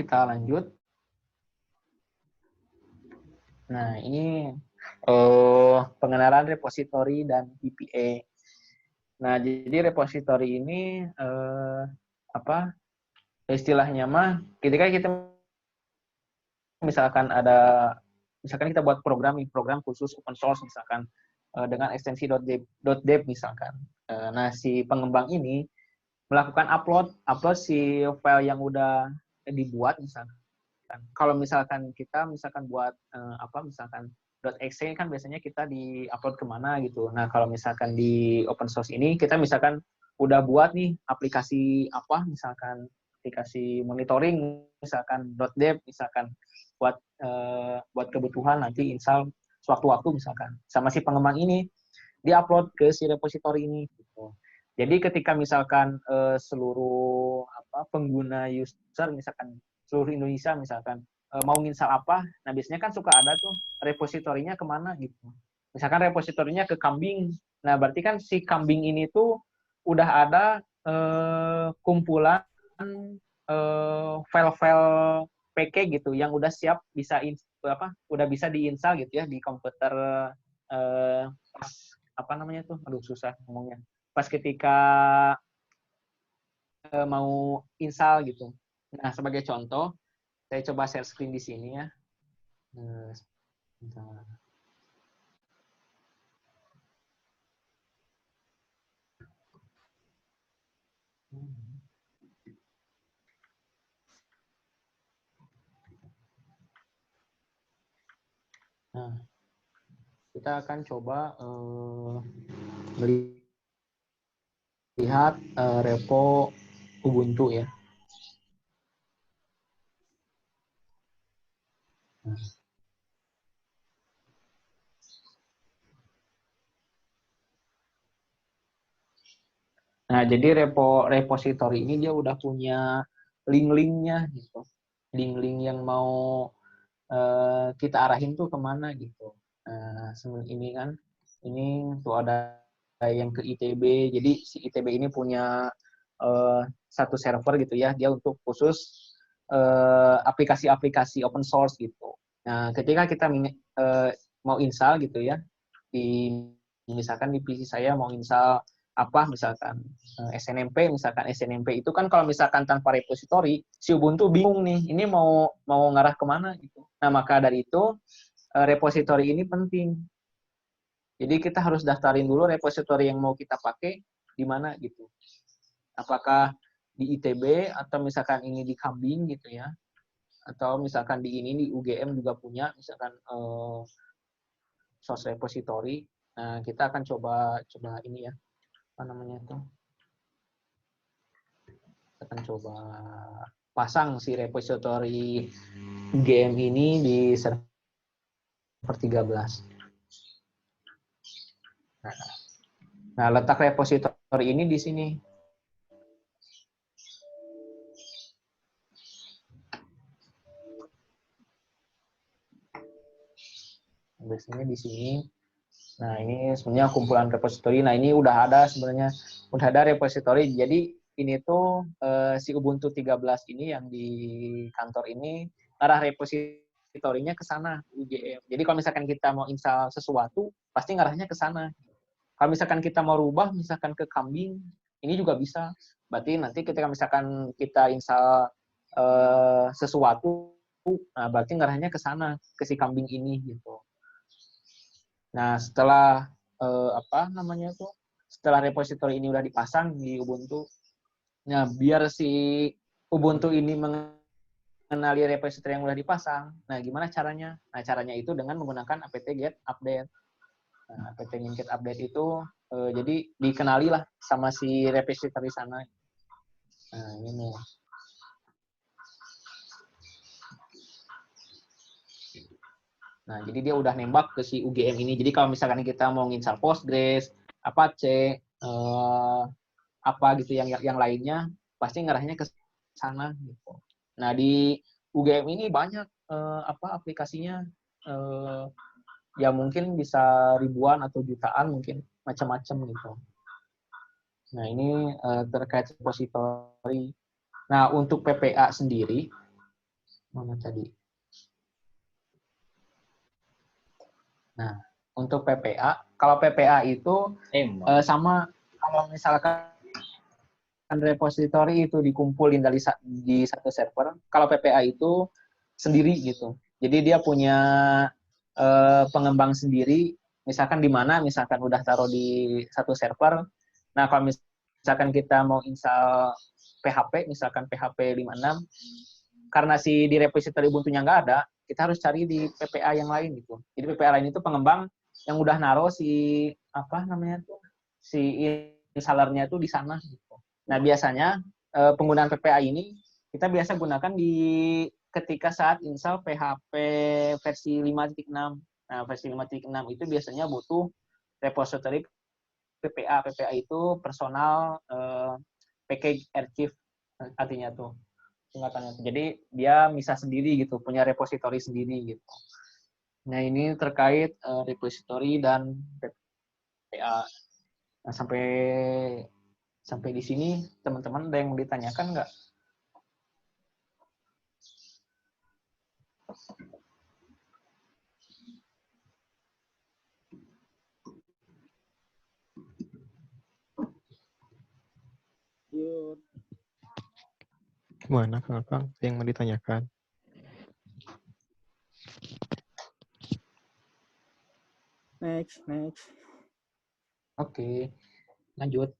kita lanjut. Nah, ini pengenalan repositori dan PPA. Nah, jadi repositori ini istilahnya mah ketika kita misalkan kita buat program khusus open source misalkan dengan ekstensi .deb misalkan. Nah, si pengembang ini melakukan upload si file yang udah dibuat misalkan. Kalau misalkan kita buat misalkan .exe kan biasanya kita di-upload kemana gitu. Nah, kalau misalkan di open source ini kita misalkan udah buat nih aplikasi misalkan aplikasi monitoring misalkan .deb misalkan buat kebutuhan nanti install sewaktu-waktu misalkan. Sama si pengembang ini di-upload ke si repository ini gitu. Jadi ketika misalkan seluruh pengguna user misalkan seluruh Indonesia misalkan mau nginstal nah biasanya kan suka ada tuh repositorinya kemana gitu. Misalkan repositorinya ke Kambing, nah berarti kan si Kambing ini tuh udah ada kumpulan file-file PK gitu yang udah siap bisa udah bisa diinstal gitu ya di komputer pas susah ngomongnya. Pas ketika mau install gitu. Nah, sebagai contoh, saya coba share screen di sini ya. Nah, kita akan coba melihat repo Ubuntu ya. Nah, jadi repository ini dia udah punya link-linknya gitu. Link-link yang mau kita arahin tuh kemana gitu. Nah, ini kan, ini tuh ada yang ke ITB. Jadi si ITB ini punya satu server gitu ya, dia untuk khusus aplikasi-aplikasi open source gitu. Nah, ketika kita mau install gitu ya, misalkan di PC saya mau install misalkan SNMP itu kan kalau misalkan tanpa repository si Ubuntu bingung nih ini mau ngarah kemana gitu. Nah, maka dari itu repository ini penting. Jadi kita harus daftarin dulu repository yang mau kita pakai di mana gitu. Apakah di ITB atau misalkan ini di Kambing gitu ya. Atau misalkan di UGM juga punya misalkan source repository. Nah, kita akan coba ini ya. Kita akan coba pasang si repository UGM ini di server 13. Nah, letak repository ini di sini. Biasanya di sini. Nah, ini sebenarnya kumpulan repository. Nah, ini udah ada repository. Jadi ini tuh si Ubuntu 13 ini yang di kantor ini arah repositorinya ke sana UGM. Jadi kalau misalkan kita mau install sesuatu, pasti ngarahnya ke sana. Kalau misalkan kita mau rubah misalkan ke Kambing, ini juga bisa. Berarti nanti ketika misalkan kita install sesuatu, nah berarti ngarahnya ke sana, ke si Kambing ini gitu. Nah, setelah setelah repository ini udah dipasang di Ubuntu, nah biar si Ubuntu ini mengenali repository yang udah dipasang, nah gimana caranya? Nah, caranya itu dengan menggunakan apt-get update. Nah, apt-get update itu jadi dikenali lah sama si repository sana. Nah, ini. Nah, jadi dia udah nembak ke si UGM ini. Jadi kalau misalkan kita mau nginstal Postgres, Apache, gitu yang lainnya, pasti ngarahnya ke sana gitu. Nah, di UGM ini banyak aplikasinya ya mungkin bisa ribuan atau jutaan mungkin macam-macam gitu. Nah, ini terkait repository. Nah, untuk PPA sendiri Mana tadi? Nah, untuk PPA, kalau PPA itu sama kalau misalkan repository itu dikumpulin di satu server, kalau PPA itu sendiri gitu. Jadi dia punya pengembang sendiri, misalkan di mana, misalkan udah taruh di satu server. Nah, kalau misalkan kita mau install PHP, misalkan PHP 56, karena si di repository Ubuntu-nya nggak ada, kita harus cari di PPA yang lain gitu. Jadi PPA lain itu pengembang yang udah naruh si apa namanya tuh, si installernya itu di sana gitu. Nah, biasanya penggunaan PPA ini kita biasa gunakan di ketika saat install PHP versi 5.6. Nah, versi 5.6 itu biasanya butuh repository PPA. PPA itu personal package archive artinya tuh singkatannya. Jadi dia bisa sendiri gitu, punya repository sendiri gitu. Nah, ini terkait repository dan PPA. Nah, sampai di sini teman-teman ada yang mau ditanyakan nggak? Gimana Kang Akang yang mau ditanyakan? Next. Oke, lanjut.